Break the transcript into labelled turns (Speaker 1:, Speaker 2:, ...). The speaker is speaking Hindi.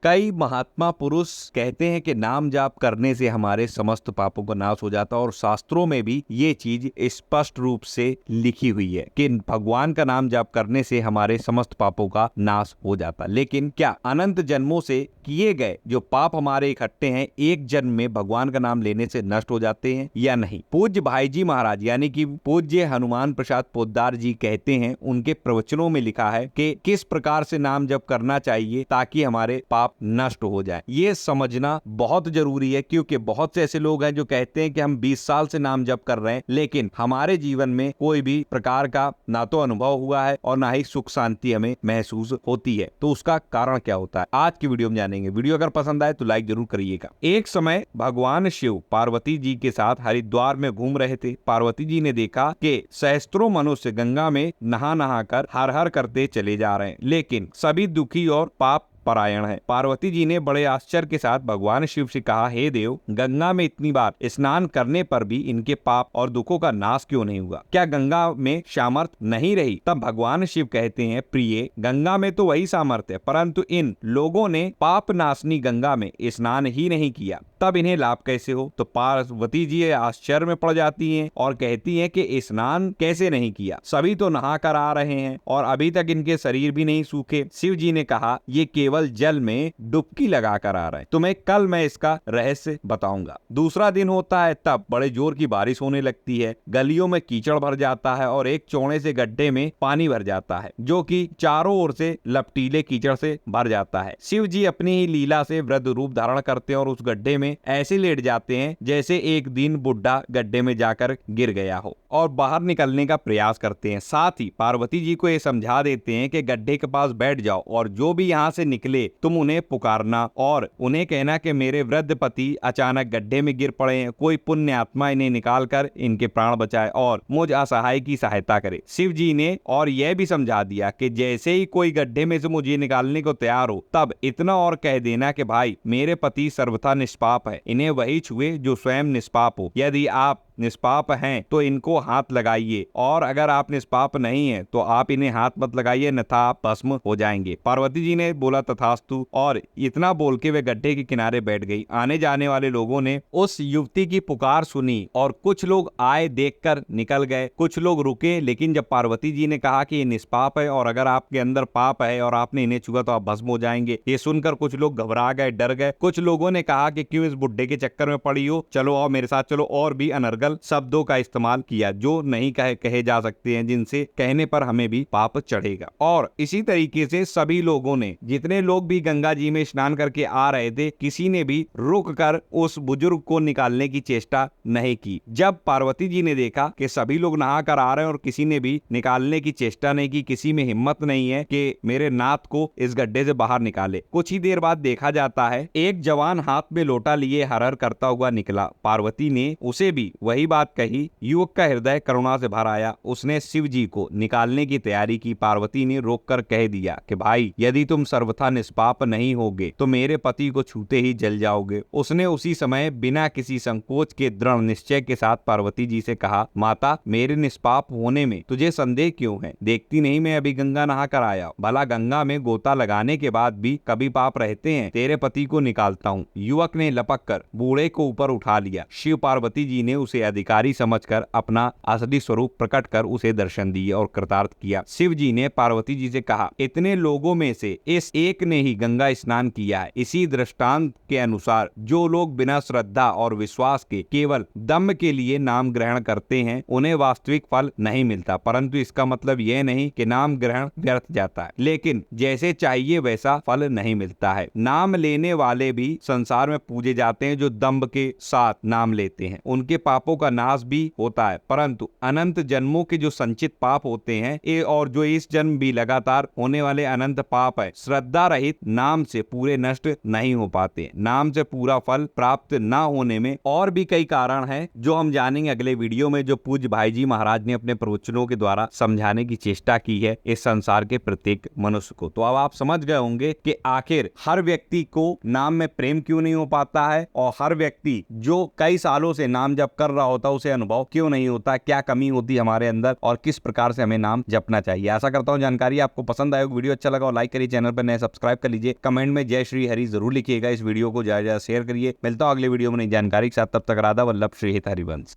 Speaker 1: कई महात्मा पुरुष कहते हैं कि नाम जाप करने से हमारे समस्त पापों का नाश हो जाता है और शास्त्रों में भी ये चीज स्पष्ट रूप से लिखी हुई है कि भगवान का नाम जाप करने से हमारे समस्त पापों का नाश हो जाता है। लेकिन क्या अनंत जन्मों से किए गए जो पाप हमारे इकट्ठे हैं एक जन्म में भगवान का नाम लेने से नष्ट हो जाते हैं या नहीं? पूज्य भाई जी महाराज यानी कि पूज्य हनुमान प्रसाद पोद्दार जी कहते हैं, उनके प्रवचनों में लिखा है कि किस प्रकार से नाम जप करना चाहिए ताकि हमारे पाप नष्ट हो जाए। ये समझना बहुत जरूरी है क्योंकि बहुत से ऐसे लोग हैं जो कहते हैं कि हम 20 साल से नाम जप कर रहे हैं लेकिन हमारे जीवन में कोई भी प्रकार का ना तो अनुभव हुआ है और ना ही सुख शांति हमें महसूस होती है। तो उसका कारण क्या होता है आज की वीडियो में जानेंगे। वीडियो अगर पसंद आए तो लाइक जरूर करिएगा। एक समय भगवान शिव पार्वती जी के साथ हरिद्वार में घूम रहे थे। पार्वती जी ने देखा कि सहस्त्रों मनुष्य गंगा में नहा नहा कर हर हर करते चले जा रहे हैं लेकिन सभी दुखी और पाप परायण है। पार्वती जी ने बड़े आश्चर्य के साथ भगवान शिव से कहा, हे देव, गंगा में इतनी बार स्नान करने पर भी इनके पाप और दुखों का नाश क्यों नहीं हुआ? क्या गंगा में सामर्थ नहीं रही? तब भगवान शिव कहते हैं, प्रिय, गंगा में तो वही सामर्थ्य है परंतु इन लोगों ने पाप नाशनी गंगा में स्नान ही नहीं किया, तब इन्हें लाभ कैसे हो? तो पार्वती जी आश्चर्य में पड़ जाती हैं और कहती हैं कि स्नान कैसे नहीं किया? सभी तो नहा कर आ रहे हैं और अभी तक इनके शरीर भी नहीं सूखे। शिव जी ने कहा, ये केवल जल में डुबकी लगा कर आ रहे हैं, तुम्हें कल मैं इसका रहस्य बताऊंगा। दूसरा दिन होता है, तब बड़े जोर की बारिश होने लगती है, गलियों में कीचड़ भर जाता है और एक चौड़े से गड्ढे में पानी भर जाता है जो कि चारों ओर से लपटीले कीचड़ से भर जाता है। शिव जी अपनी ही लीला से वृद्ध रूप धारण करते हैं और उस गड्ढे में ऐसे लेट जाते हैं जैसे एक दिन बुढ़ा गड्ढे में जाकर गिर गया हो और बाहर निकलने का प्रयास करते हैं। साथ ही पार्वती जी को ये समझा देते हैं कि गड्ढे के पास बैठ जाओ और जो भी यहाँ से निकले तुम उन्हें पुकारना और उन्हें कहना कि मेरे वृद्ध पति अचानक गड्ढे में गिर पड़े हैं, कोई पुण्य आत्मा इन्हें निकाल कर इनके प्राण बचाए और मुझ असहाय की सहायता करे। शिव जी ने और यह भी समझा दिया कि जैसे ही कोई गड्ढे में से मुझे निकालने को तैयार हो तब इतना और कह देना कि भाई, मेरे पति सर्वथा निष्पाप है, इन्हें वही छुए जो स्वयं निष्पाप हो। यदि आप निष्पाप हैं तो इनको हाथ लगाइए और अगर आप निष्पाप नहीं हैं तो आप इन्हें हाथ मत लगाइए, अन्यथा आप भस्म हो जाएंगे। पार्वती जी ने बोला तथास्तु और इतना बोल के वे गड्ढे के किनारे बैठ गई। आने जाने वाले लोगों ने उस युवती की पुकार सुनी और कुछ लोग आए देखकर निकल गए, कुछ लोग रुके, लेकिन जब पार्वती जी ने कहा कि ये निष्पाप है और अगर आपके अंदर पाप है और आपने इन्हें छुआ तो आप भस्म हो जाएंगे, ये सुनकर कुछ लोग घबरा गए, डर गए। कुछ लोगों ने कहा कि क्यों इस बुड्ढे के चक्कर में पड़ी हो, चलो और मेरे साथ चलो, और भी अनर्गल शब्दों का इस्तेमाल किया जो नहीं कहे जा सकते हैं, जिनसे कहने पर हमें भी पाप चढ़ेगा। और इसी तरीके से सभी लोगों ने, जितने लोग भी गंगा जी में स्नान करके आ रहे थे, किसी ने भी रुक कर उस बुजुर्ग को निकालने की चेष्टा नहीं की। जब पार्वती जी ने देखा कि सभी लोग नहा कर आ रहे हैं और किसी ने भी निकालने की चेष्टा नहीं की, किसी में हिम्मत नहीं है कि मेरे नाथ को इस गड्ढे से बाहर निकाले, कुछ ही देर बाद देखा जाता है एक जवान हाथ में लोटा लिए हर हर करता हुआ निकला। पार्वती ने उसे भी वही बात कही। युवक का हृदय करुणा से भर आया, उसने शिव जी को निकालने की तैयारी की। पार्वती ने रोककर कह दिया कि भाई, यदि तुम सर्वथा निष्पाप नहीं होगे तो मेरे पति को छूते ही जल जाओगे। उसने उसी समय बिना किसी संकोच के दृढ़ निश्चय के साथ पार्वती जी से कहा, माता, मेरे निष्पाप होने में तुझे संदेह क्यों है? देखती नहीं मैं अभी गंगा नहा कर आया, भला गंगा में गोता लगाने के बाद भी कभी पाप रहते हैं? तेरे पति को निकालता हूँ। युवक ने लपक कर बूढ़े को ऊपर उठा लिया। शिव पार्वती जी ने उसे अधिकारी समझकर अपना असली स्वरूप प्रकट कर उसे दर्शन दिए और कृतार्थ किया। शिव जी ने पार्वती जी से कहा, इतने लोगों में से इस एक ने ही गंगा स्नान किया है। इसी दृष्टांत के अनुसार जो लोग बिना श्रद्धा और विश्वास के केवल दम के लिए नाम ग्रहण करते हैं उन्हें वास्तविक फल नहीं मिलता, परंतु इसका मतलब यह नहीं कि नाम ग्रहण व्यर्थ जाता है, लेकिन जैसे चाहिए वैसा फल नहीं मिलता है। नाम लेने वाले भी संसार में पूजे जाते हैं जो दम्भ के साथ नाम लेते हैं, उनके पापों का नाश भी होता है, परंतु अनंत जन्मों के जो संचित पाप होते हैं ये और जो इस जन्म भी लगातार होने वाले अनंत पाप है, श्रद्धा रहित नाम से पूरे नष्ट नहीं हो पाते। नाम से पूरा फल प्राप्त ना होने में और भी कई कारण हैं जो हम जानेंगे अगले वीडियो में, जो पूज्य भाई जी महाराज ने अपने प्रवचनों के द्वारा समझाने की चेष्टा की है इस संसार के प्रत्येक मनुष्य को। तो अब आप समझ गए होंगे कि आखिर हर व्यक्ति को नाम में प्रेम क्यों नहीं हो पाता है और हर व्यक्ति जो कई सालों से नाम जप कर रहा होता उसे अनुभव क्यों नहीं होता, क्या कमी होती है हमारे अंदर और किस प्रकार से हमें नाम जपना चाहिए। आशा करता हूँ जानकारी आपको पसंद आए, वीडियो अच्छा लगा और लाइक करिए, चैनल पर नए सब्सक्राइब कर लीजिए, कमेंट में जय श्री हरि जरूर लिखिएगा, इस वीडियो को ज्यादा शेयर करिए। मिलता हूँ अगले वीडियो में नई जानकारी के साथ, तब तक राधा वल्लभ श्री हित हरिवंश।